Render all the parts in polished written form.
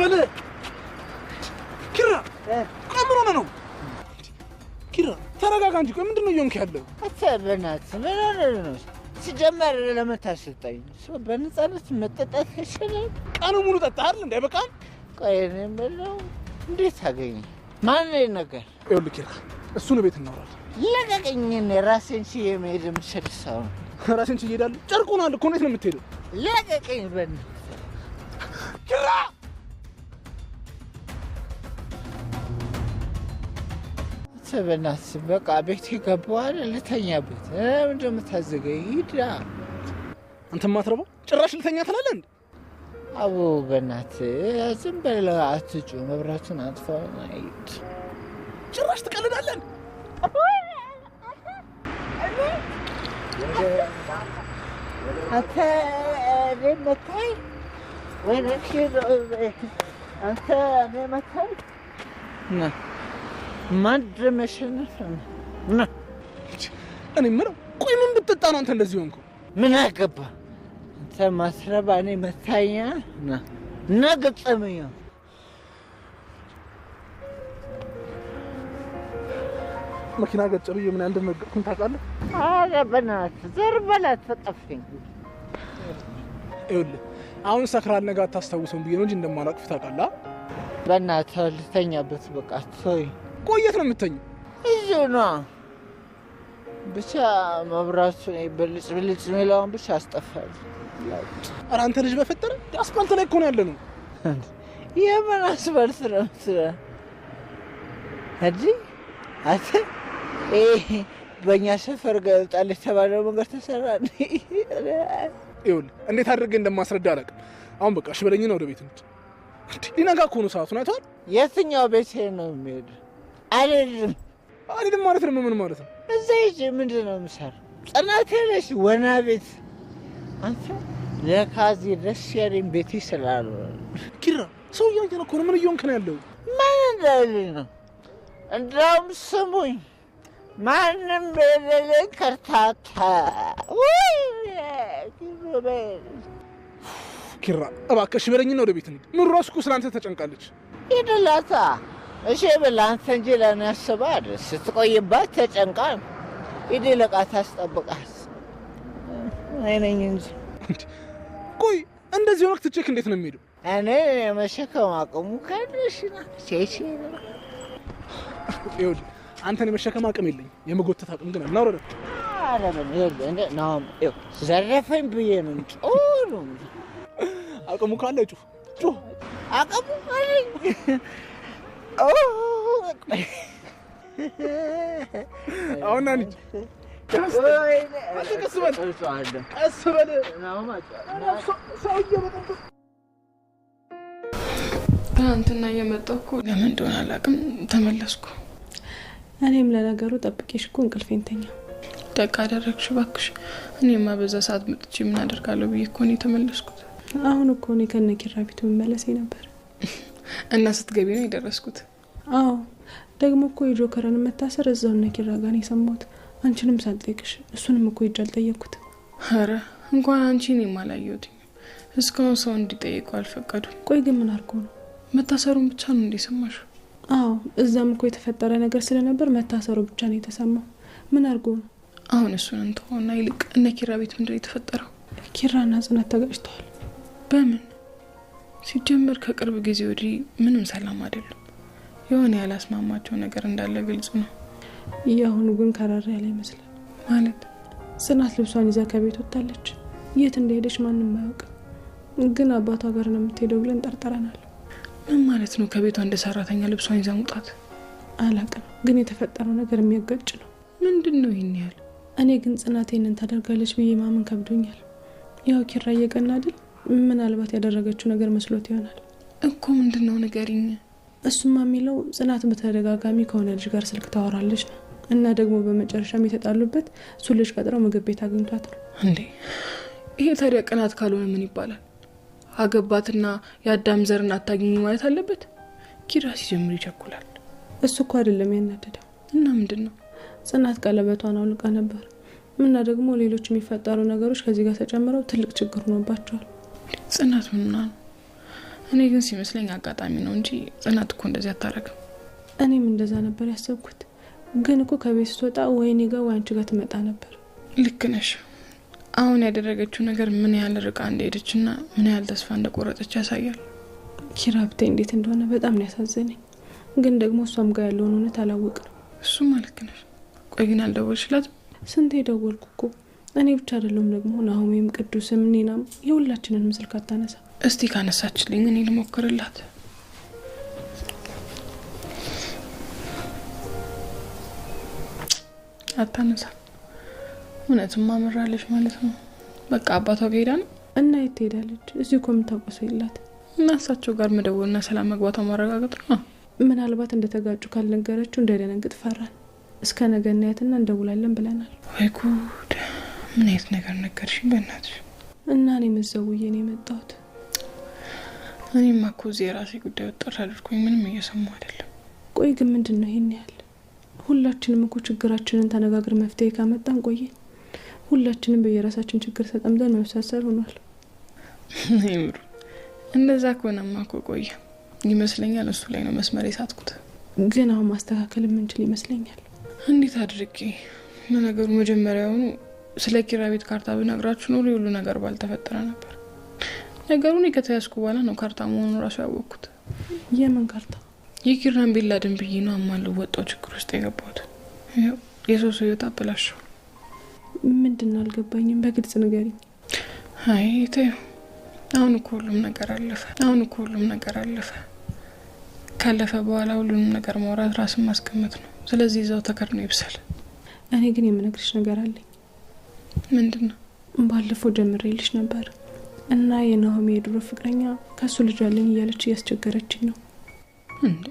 ቀስበለ ኪራ ቀምሮ ነው ኪራ ተረጋጋ እንጂ ቆይ ምንድነው እየሆንክ ያለው አትበናት ምን ነው ሲጀመር ለመታሰጠኝ በነፃነት መጠጣት ይችላል ቀኑ ሙሉ ጠጣህ እንዴ በቃ ቆይ ነው እንዴት አገኘ ማን ነገር ይኸውልህ ኪራ እሱን ቤት እናወራለን ለቀቀኝ ራሴን ሲዬ መሄድ የምችልሰው ራሴን ሲዬ እሄዳለሁ ጨርቁናል እኮ እንዴት ነው የምትሄደው ለቀቀኝ በን ኪራ ሰበናት በቃ ቤት ገባዋል ለተኛበት ምንድነው የምታዘገይ ሂዳ አንተ ማትረባ ጭራሽ ልተኛ ትላለህ እንዴ አቦ በእናት ዝም በለው አትጩ መብራቱን አጥፋው አይት ጭራሽ ትቀልዳለህ አንተ ለምታይ ወለክሽ አንተ ለምታይ ና ማድረምሽን ና እኔ ምነው ቆይ ምን ብትጠጣ ነው አንተ እንደዚህ ሆንኩ ምን አገባ አንተ ማስረባኔ መታኛ ና ነገጠመኝ መኪና ገጨብኝ ምን እንደነገርኩኝ ታውቃለህ አረ በናት ዘርበላት ተጠፍኝ ይኸውልህ አሁን ሰክራል ነገ አታስታውሰው ብዬ ነው እንጂ እንደማላቅፍ ታውቃለህ በናት ልተኛበት በቃ ቶይ ቆየት ነው የምትተኛው እዚሁ ነው ብቻ መብራቱ ብልጭ የሚለውን ብቻ አስጠፋል ኧረ አንተ ልጅ በፈጠረ አስፋልት ላይ እኮ ነው ያለነው የምን አስፋልት ነው እንጂ አንተ በእኛ ሰፈር ገልጣል የተባለው መንገድ ተሰራ ይኸውልህ እንዴት አድርጌ እንደማስረዳ አላውቅም አሁን በቃ እሺ በለኝና ወደ ቤት እንሂድ ሊነጋ እኮ ነው ሰዓቱን አይተኸዋል የትኛው ቤት ነው የሚሄድ አልሄድም ማለት ነው ምን ማለት ነው እዛ ሂጅ ምንድን ነው የምሰራው ጽናት ነሽ ወና ቤት አንተ ለካዚ ደስ ያለኝ ቤት ይስላል ኪራ ሰው እያየን እኮ ነው ምን እየሆንክ ነው ያለው ማን እንዳለኝ ነው እንደውም ስሙኝ ማንም በሌለኝ ከርታታ ኪራ እባክህ በለኝና ወደ ቤት እንሂድ ምን ራስኩ ስላንተ ተጨንቃለች ሂድላታ እሺ በላ አንተ እንጂ ለእኔ አስባ አይደል ስትቆይባት ተጨንቃ ሂድ ለቃት አስጠብቃት አይነኝ እንጂ ቆይ እንደዚህ ወቅት ቼክ እንዴት ነው የሚሄደው እኔ መሸከም አቅሙ ካለሽና ቼቼ ይኸውልህ አንተን የመሸከም አቅም የለኝም የመጎተት አቅም ግን አለ አረ ምን እንደ ነው ዘረፈኝ ብዬ ነው ጮሉ አቅሙ ካለ ጩህ አቅሙ አለኝ አሁን ናኒ ቀስ በል ትናንትና እየመጣሁ እኮ ለምን እንደሆነ አላውቅም ተመለስኩ እኔም ለነገሩ ጠብቄሽ እኮ እንቅልፌን ተኛው ደግ አደረግሽ እባክሽ እኔማ በዛ ሰዓት መጥቼ ምን አደርጋለሁ ብዬ እኮ ነው የተመለስኩት አሁን እኮ እኔ ከነኪራ ቤቱ መመለሴ ነበር እና ስትገቢ ነው የደረስኩት አዎ ደግሞ እኮ የጆከርን መታሰር እዛው ነኪራ ጋር ነው የሰማሁት አንቺንም ሳልጠይቅሽ እሱንም እኮ ይጃል ጠየቅኩት ኧረ እንኳን አንቺን የማላየሁት እስካሁን ሰው እንዲጠይቁ አልፈቀዱም ቆይ ግን ምን አርጎ ነው መታሰሩን ብቻ ነው እንደሰማሽ አዎ እዛም እኮ የተፈጠረ ነገር ስለነበር መታሰሩ ብቻ ነው የተሰማው ምን አርጎ ነው አሁን እሱን እንተውና ይልቅ ነኪራ ቤት ምንድነው የተፈጠረው ኪራና ጽናት ተጋጭተዋል በምን ሲጀመር ከቅርብ ጊዜ ወዲህ ምንም ሰላም አይደለም የሆነ ያላስማማቸው ነገር እንዳለ ግልጽ ነው ያሁኑ ግን ከራራ ያለ ይመስላል ማለት ጽናት ልብሷን ይዛ ከቤት ወጣለች የት እንደሄደች ማንንም አያውቅም ግን አባቷ ጋር ነው የምትሄደው ብለን ጠርጥረናል ምን ማለት ነው ከቤቷ እንደ ሰራተኛ ልብሷን ይዛ መውጣት አላውቅም ግን የተፈጠረው ነገር የሚያጋጭ ነው ምንድነው ይሄን ያህል እኔ ግን ጽናት ይሄንን ታደርጋለች ብዬ ማመን ከብዶኛል ያው ኪራ እየቀና አይደል ምናልባት ያደረገችው ነገር መስሎት ይሆናል እኮ ምንድነው ንገሪኝ እሱማ የሚለው ጽናት በተደጋጋሚ ከሆነ ልጅ ጋር ስልክ ታወራለች ነው እና ደግሞ በመጨረሻም የተጣሉበት እሱ ልጅ ቀጥረው ምግብ ቤት አግኝቷት ነው እንዴ ይሄ ታዲያ ቅናት ካልሆነ ምን ይባላል አገባትና ያዳም ዘርን አታገኝ ማለት አለበት ኪራ ሲጀምር ይቸኩላል እሱ እኮ አይደለም ያናደደው እና ምንድነው ጽናት ቀለበቷን አውልቃ ነበር እና ደግሞ ሌሎች የሚፈጠሩ ነገሮች ከዚህ ጋር ተጨምረው ትልቅ ችግር ሆኖባቸዋል ጽናት ምንና እኔ ግን ሲመስለኝ አጋጣሚ ነው እንጂ ጽናት እኮ እንደዚህ አታረግም። እኔም እንደዛ ነበር ያሰብኩት። ግን እኮ ከቤት ስትወጣ ወይኔ ጋር ወይ አንቺ ጋር ትመጣ ነበር። ልክ ነሽ። አሁን ያደረገችው ነገር ምን ያህል ርቃ እንደሄደችና ምን ያህል ተስፋ እንደቆረጠች ያሳያል። ኪራ ብታይ እንዴት እንደሆነ በጣም ነው ያሳዘነኝ። ግን ደግሞ እሷም ጋር ያለውን እውነት አላወቅንም። እሱማ ልክ ነሽ። ቆይ ግን አልደወልሽላትም? ስንቴ ደወልኩ እኮ። እኔ ብቻ አይደለም ደግሞ ናሆሜም ቅዱስም ኒናም የሁላችንንም ስልክ አታነሳ። እስቲ ካነሳችልኝ እኔ ልሞክርላት። አታነሳ። እውነትም አመራለች ማለት ነው። በቃ አባቷ ጋር ሄዳ ነው እና የት ትሄዳለች? እዚህ እኮ የምታውቀው የላት። እና እሳቸው ጋር መደወልና ሰላም መግባቷ ማረጋገጥ ነው። ምናልባት እንደተጋጩ ካልነገረችው እንዳይደነግጥ ፈራን። እስከ ነገ እናያትና እንደውላለን ብለናል። ወይ ጉድ! ምን አይነት ነገር ነገርሽኝ በእናትሽ? እና እኔ መዘውዬ ነው የመጣሁት። እኔማ እኮ እዚህ የራሴ ጉዳይ ወጣት አድርጎኝ ምንም እየሰማሁ አይደለም። ቆይ ግን ምንድን ነው ይሄን ያህል? ሁላችንም እኮ ችግራችንን ተነጋግር መፍትሄ ካመጣን ቆየን። ሁላችንም በየራሳችን ችግር ተጠምደን መብሳሰር ሆኗል። አይምሩ እንደዛ ከሆነማ እኮ ቆየ ይመስለኛል። እሱ ላይ ነው መስመር የሳትኩት። ግን አሁን ማስተካከል የምንችል ይመስለኛል። እንዴት አድርጌ? ለነገሩ መጀመሪያውኑ ስለ ኪራ ቤት ካርታ ብነግራችሁ ኖሮ ሁሉ ነገር ባልተፈጠረ ነበር። ነገሩን ከተያዝኩ በኋላ ነው ካርታ መሆኑን ራሱ ያወቅኩት። የምን ካርታ? የኪራን ቤት ላድን ብዬ ነው አማለው ወጣው ችግር ውስጥ የገባሁት። ያው የሰው ህይወት አበላሸው። ምንድን ነው አልገባኝም፣ በግልጽ ንገሪኝ። አይ ተይው፣ አሁን እኮ ሁሉም ነገር አለፈ። ካለፈ በኋላ ሁሉንም ነገር ማውራት ራስን ማስቀመጥ ነው። ስለዚህ እዛው ተከርኖ ይብሳል። እኔ ግን የምነግርሽ ነገር አለኝ። ምንድነው? ባለፈው ጀምሬልሽ ነበር እና የናሆሜ የድሮ ፍቅረኛ ከሱ ልጅ አለኝ እያለች እያስቸገረችኝ ነው። እንዴ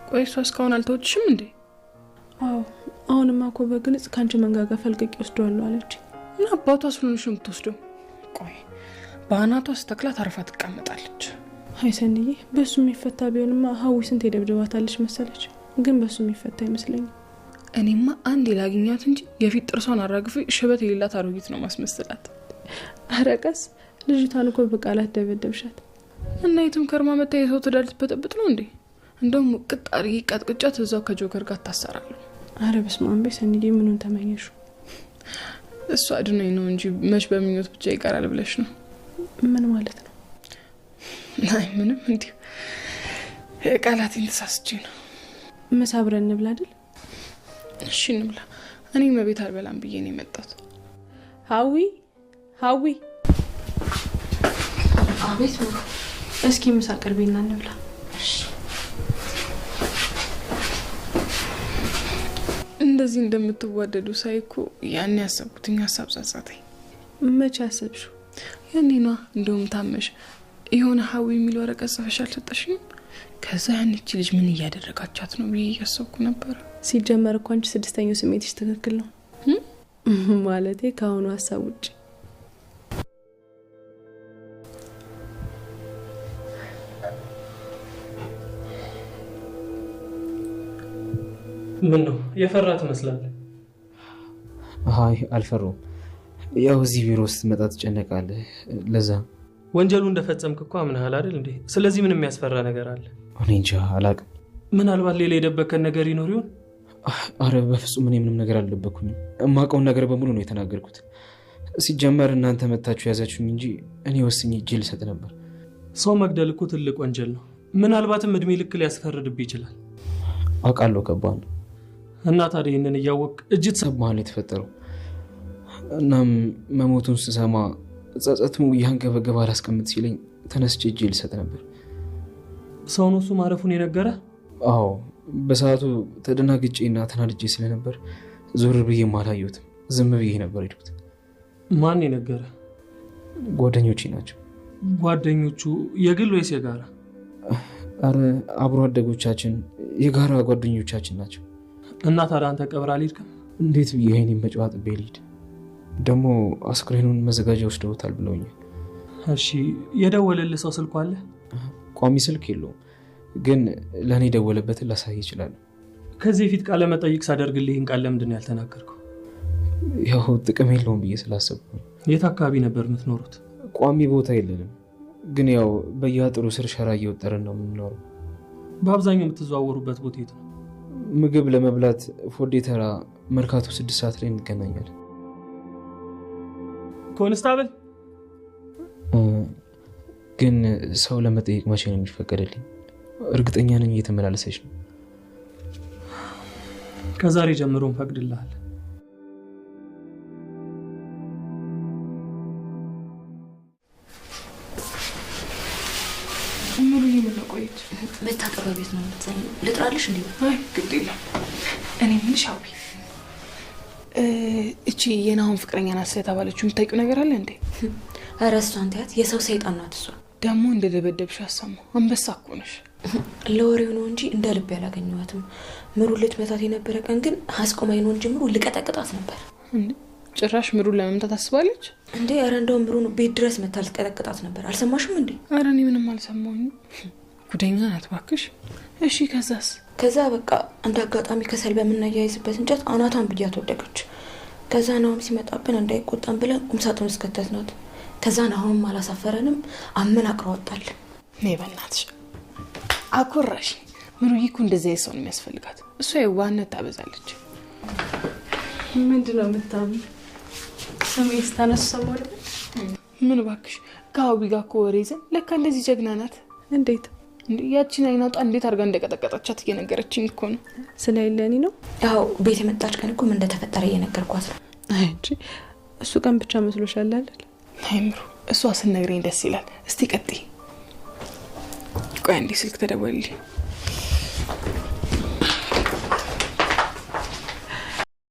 ቆይ እሷ እስካሁን አልተወችሽም እንዴ? አዎ አሁንማ እኮ በግልጽ ካንቺ መንጋጋ ፈልቀቅ ይወስደዋለሁ አለች። እና አባቷ ስለሆነሽ የምትወስደው? ቆይ በአናቷ ስተክላት አርፋ ትቀመጣለች። አይሰንዬ በሱ የሚፈታ ቢሆንማ ሀዊ ስንት የደብድባታለች መሰለች። ግን በሱ የሚፈታ አይመስለኝም። እኔማ አንድ ላግኛት እንጂ የፊት ጥርሷን አራግፌ ሽበት የሌላት አሮጊት ነው ማስመስላት። አረቀስ ልጅቷን እኮ በቃላት ደበደብሻት። እና የትም ከርማ መታ የሰው ትዳር ልትበጠብጥ ነው እንዴ? እንደውም ቅጥ አድርጌ ቀጥቅጫት እዛው ከጆከር ጋር ታሰራለሁ። አረ በስመ አብ ሰንዬ ምኑን ተመኘሹ? እሱ አድነኝ ነው እንጂ መች በምኞት ብቻ ይቀራል ብለሽ ነው? ምን ማለት ነው? አይ ምንም እንዲሁ ቃላቴን ተሳስቼ ነው። ምሳ አብረን እንብላ አይደል? እሺ እንብላ። እኔ መቤት አልበላም ብዬ ነው የመጣሁት። ሀዊ አቤት ነው። እስኪ ምሳ ቅርቢና እንብላ። እንደዚህ እንደምትዋደዱ ሳይኮ ያን ያሰብኩትኝ ሀሳብ ጸጸተኝ። መቼ አሰብሽው? ያኔና እንደውም ታመሽ የሆነ ሀዊ የሚል ወረቀት ጽፈሽ አልሰጠሽኝም? ከዛ ያንቺ ልጅ ምን እያደረጋቻት ነው ብዬ ያሰብኩ ነበር። ሲጀመር እኮ አንቺ ስድስተኛው ስሜትሽ ትክክል ነው ማለቴ ከአሁኑ ሀሳብ ውጭ። ምን ነው የፈራ ትመስላለህ? አይ አልፈራውም። ያው እዚህ ቢሮ ውስጥ መጣ ትጨነቃለህ። ለዛ ወንጀሉ እንደፈጸምክ እኮ አምነሃል አይደል እንዴ? ስለዚህ ምን የሚያስፈራ ነገር አለ? እኔ እንጃ አላቅም። ምናልባት ሌላ የደበከን ነገር ይኖር ይሆን? አረ በፍጹም እኔ ምንም ነገር አልደበኩኝም። እማውቀውን ነገር በሙሉ ነው የተናገርኩት። ሲጀመር እናንተ መታችሁ ያዛችሁኝ እንጂ እኔ ወስኜ እጄ ልሰጥ ነበር። ሰው መግደል እኮ ትልቅ ወንጀል ነው። ምናልባትም እድሜ ልክ ሊያስፈርድብህ ይችላል። አውቃለሁ ከባድ ነው። እና ታዲያ ይህንን እያወቅ እጅት ሰማህ ነው የተፈጠረው። እናም መሞቱን ስሰማ ጸጸቱ ያንገበገባ አላስቀምጥ ሲለኝ ተነስቼ እጄ ልሰጥ ነበር። ሰው ነው እሱ ማረፉን የነገረ? አዎ በሰዓቱ ተደናግጬና ተናድጄ ስለነበር ዞር ብዬ አላየሁትም። ዝም ብዬ ነበር ሄድኩት። ማን የነገረ? ጓደኞቼ ናቸው። ጓደኞቹ የግል ወይስ የጋራ? አረ አብሮ አደጎቻችን የጋራ ጓደኞቻችን ናቸው። እና ታዲያ አንተ ቀብር አልሄድክም? እንዴት ብዬ ይሄን መጫወት ልሂድ? ደግሞ አስክሬኑን መዘጋጃ ወስደውታል ብለውኛል። እሺ የደወለልህ ሰው ስልኩ አለ? ቋሚ ስልክ የለውም፣ ግን ለእኔ ደወለበትን ላሳይ ይችላል። ከዚህ ፊት ቃለ መጠይቅ ሳደርግልህ ይህን ቃል ለምንድን ነው ያልተናገርከው? ያው ጥቅም የለውም ብዬ ስላሰብኩ። የት አካባቢ ነበር የምትኖሩት? ቋሚ ቦታ የለንም፣ ግን ያው በየአጥሩ ስር ሸራ እየወጠርን ነው የምንኖረው። በአብዛኛው የምትዘዋወሩበት ቦታ የት ነው? ምግብ ለመብላት ፎዴ ተራ መርካቶ 6 ሰዓት ላይ እንገናኛለን። ኮንስታብል ግን ሰው ለመጠየቅ መቼ ነው የሚፈቀደልኝ? እርግጠኛ ነኝ እየተመላለሰች ነው። ከዛሬ ጀምሮ እንፈቅድልሃል። ሙሉ የምን ቆይት መታጠቢያ ቤት ነው መሰለኝ። ልጥራልሽ እንዴ? አይ ግድ የለም። እኔ ምን ሻዊ እቺ የናሁን ፍቅረኛ ናት ስለተባለችው የምታውቂው ነገር አለ እንዴ? ኧረ እሷን ተያት፣ የሰው ሰይጣን ናት እሷ። ደግሞ እንደደበደብሽ አሰማው። አንበሳ እኮ ነሽ። ለወሬው ነው እንጂ እንደ ልብ ያላገኘኋትም። ምሩ ልትመታት የነበረ ቀን ግን አስቆማኝ ነው እንጂ ምሩ ልቀጠቅጣት ነበር። ጭራሽ ምሩን ለመምታት አስባለች እንዴ? ኧረ እንደውም ምሩን ቤት ድረስ መታ ልትቀጠቅጣት ነበር። አልሰማሽም እንዴ? ኧረ እኔ ምንም አልሰማሁኝም። ጉደኛ ናት እባክሽ። እሺ ከዛስ? ከዛ በቃ እንደ አጋጣሚ ከሰል በምናያይዝበት እንጨት አናቷን ብያት ወደቀች። ከዛ ናሁም ሲመጣብን እንዳይቆጣን ብለን ቁምሳጥን ውስጥ ከተትናት። ከዛ ናሁም አላሳፈረንም፣ አመናቅሮ ወጣል። እኔ በእናትሽ አኮራሽ። ምሩዬ እኮ እንደዚያ ሰው ነው የሚያስፈልጋት። እሷ የዋህነት ታበዛለች። ምንድነው የምታምኑ? ስሜን ስታነሱ ሰማሁ። ምን እባክሽ ከአዊ ጋር እኮ ወሬ ይዘን ለካ እንደዚህ ጀግና ናት። እንዴት ያቺን አይናውጣ እንዴት አድርጋ እንደቀጠቀጠቻት እየነገረችኝ እኮ ነው። ስለሌለኝ ነው? ያው ቤት የመጣች ቀን እኮ ምን እንደተፈጠረ እየነገርኳት ነው። አይ እንጂ እሱ ቀን ብቻ መስሎሻል አይደል? አይ ምሩ፣ እሷ ስነግረኝ ደስ ይላል። እስቲ ቀጥይ። ቆይ አንዴ ስልክ ተደወልልኝ።